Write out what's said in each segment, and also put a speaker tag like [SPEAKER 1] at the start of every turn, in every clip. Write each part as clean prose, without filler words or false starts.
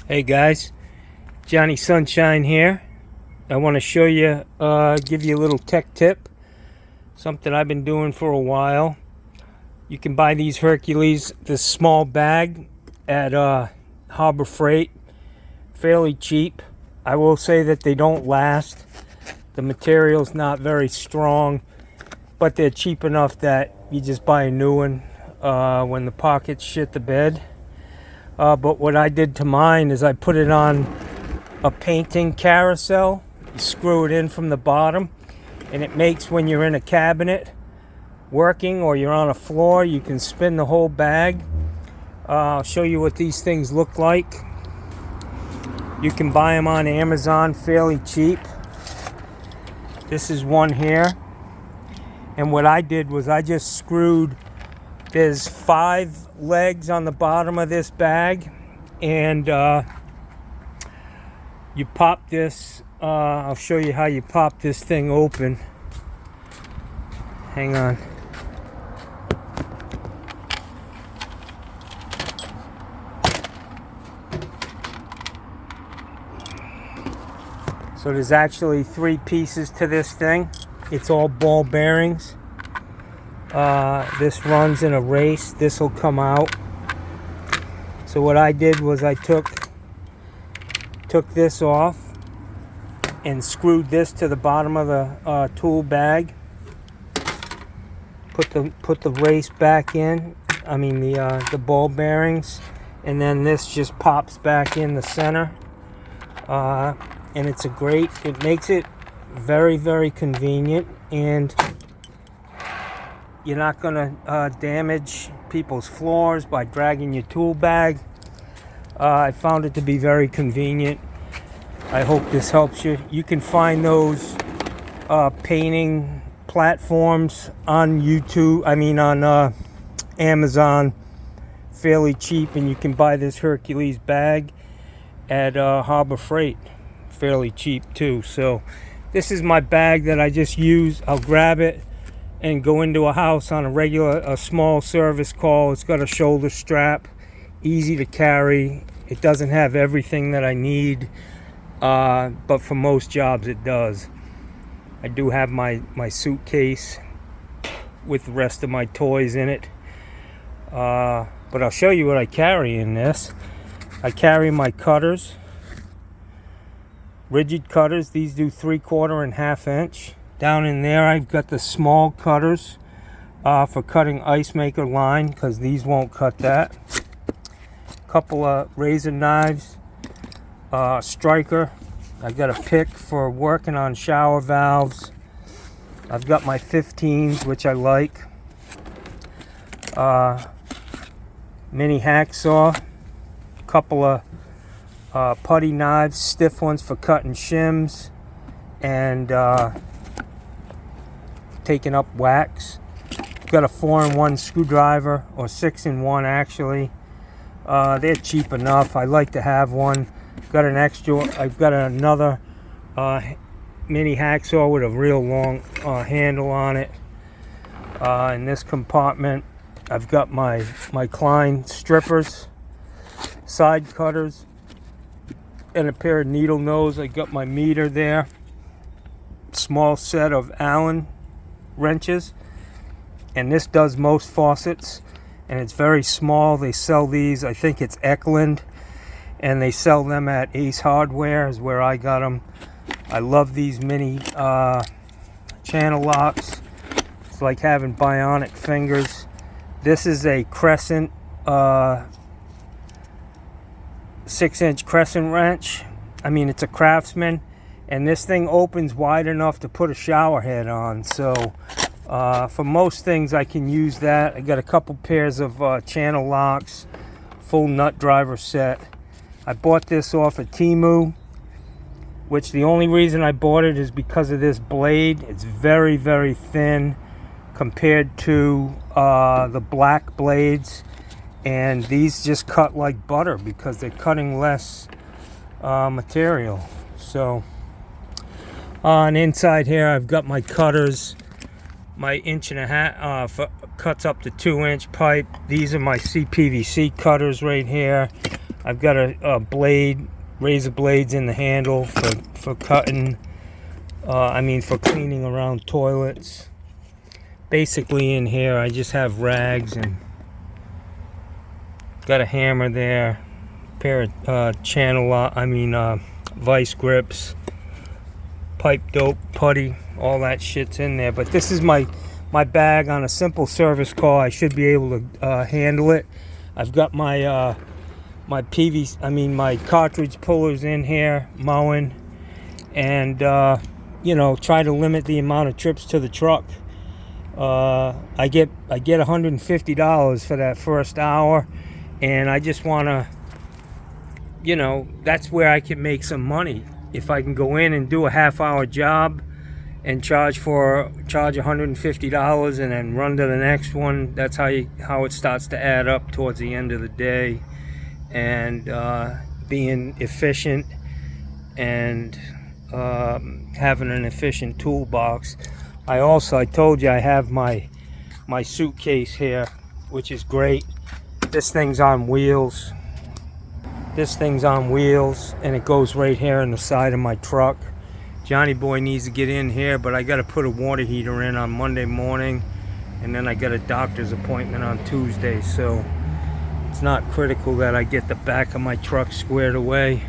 [SPEAKER 1] Hey guys, Johnny Sunshine here. I want to show you, give you a little tech tip, something I've been doing for a while. You can buy these Hercules, this small bag at Harbor Freight, fairly cheap. I will say that they don't last. The material's not very strong, but they're cheap enough that you just buy a new one when the pockets shit the bed. But what I did to mine is I put it on a painting carousel. You screw it in from the bottom, and it makes, when you're in a cabinet working or you're on a floor, you can spin the whole bag. I'll show you what these things look like. You can buy them on Amazon fairly cheap. This is one here. And what I did was I just screwed, there's 5 legs on the bottom of this bag, and you pop this. I'll show you how you pop this thing open. Hang on. So there's actually 3 pieces to this thing. It's all ball bearings. This runs in a race. This will come out. So what I did was I took this off and screwed this to the bottom of the tool bag. Put the race back in. I mean the ball bearings, and then this just pops back in the center. And it makes it very, very convenient, and you're not going to damage people's floors by dragging your tool bag. I found it to be very convenient. I hope this helps you. You can find those painting platforms on on Amazon fairly cheap, and you can buy this Hercules bag at Harbor Freight fairly cheap too. So this is my bag that I just use. I'll grab it and go into a house on a small service call. It's got a shoulder strap, easy to carry. It doesn't have everything that I need, but for most jobs it does. I do have my suitcase with the rest of my toys in it, but I'll show you what I carry in this. I carry my cutters, rigid cutters. These do 3/4 and 1/2 inch. Down in there I've got the small cutters for cutting ice maker line, because these won't cut that. Couple of razor knives, striker. I've got a pick for working on shower valves. I've got my 15s, which I like. Mini hacksaw. Couple of putty knives, stiff ones for cutting shims and taking up wax. Got a 4-in-1 screwdriver, or 6-in-1 actually. They're cheap enough. I like to have one. Got an extra. I've got another mini hacksaw with a real long handle on it. In this compartment, I've got my Klein strippers, side cutters, and a pair of needle nose. I got my meter there. Small set of Allen wrenches, and this does most faucets, and it's very small. They sell these, I think it's Eklund, and they sell them at Ace Hardware is where I got them. I love these mini channel locks. It's like having bionic fingers. This is a Crescent 6-inch Crescent wrench. I mean, it's a Craftsman, and this thing opens wide enough to put a shower head on. So for most things I can use that. I got a couple pairs of channel locks, full nut driver set. I bought this off of Temu, which the only reason I bought it is because of this blade. It's very, very thin compared to the black blades, and these just cut like butter because they're cutting less material. So on inside here I've got my cutters, my 1.5 cuts up to 2-inch pipe. These are my CPVC cutters right here. I've got a blade, razor blades in the handle for cutting. For cleaning around toilets. Basically in here I just have rags and got a hammer there, pair of vice grips, pipe dope, putty, all that shit's in there. But this is my bag on a simple service call. I should be able to handle it. I've got my my cartridge pullers in here mowing, and try to limit the amount of trips to the truck. I get $150 for that first hour, and I just want to, that's where I can make some money. If I can go in and do a half-hour job and charge $150 and then run to the next one, that's how it starts to add up towards the end of the day. And being efficient and having an efficient toolbox. I told you I have my suitcase here, which is great. This thing's on wheels. And it goes right here in the side of my truck. Johnny boy needs to get in here, but I got to put a water heater in on Monday morning, and then I got a doctor's appointment on Tuesday, so it's not critical that I get the back of my truck squared away.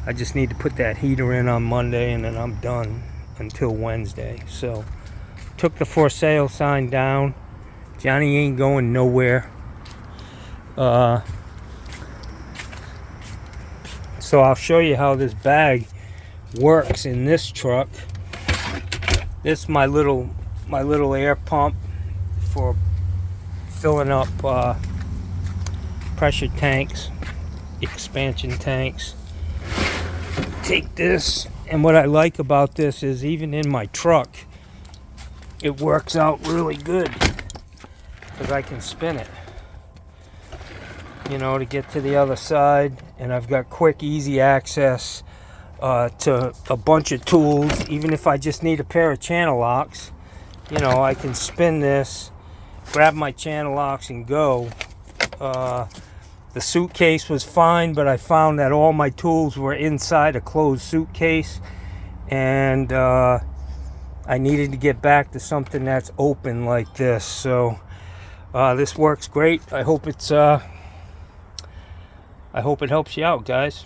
[SPEAKER 1] I just need to put that heater in on Monday, and then I'm done until Wednesday. So took the for sale sign down. Johnny ain't going nowhere. So I'll show you how this bag works in this truck. This is my little air pump for filling up pressure tanks, expansion tanks. Take this, and what I like about this is even in my truck it works out really good because I can spin it, to get to the other side, and I've got quick, easy access to a bunch of tools. Even if I just need a pair of channel locks, I can spin this, grab my channel locks, and go. The suitcase was fine, but I found that all my tools were inside a closed suitcase, and I needed to get back to something that's open like this. So this works great. I hope it helps you out, guys.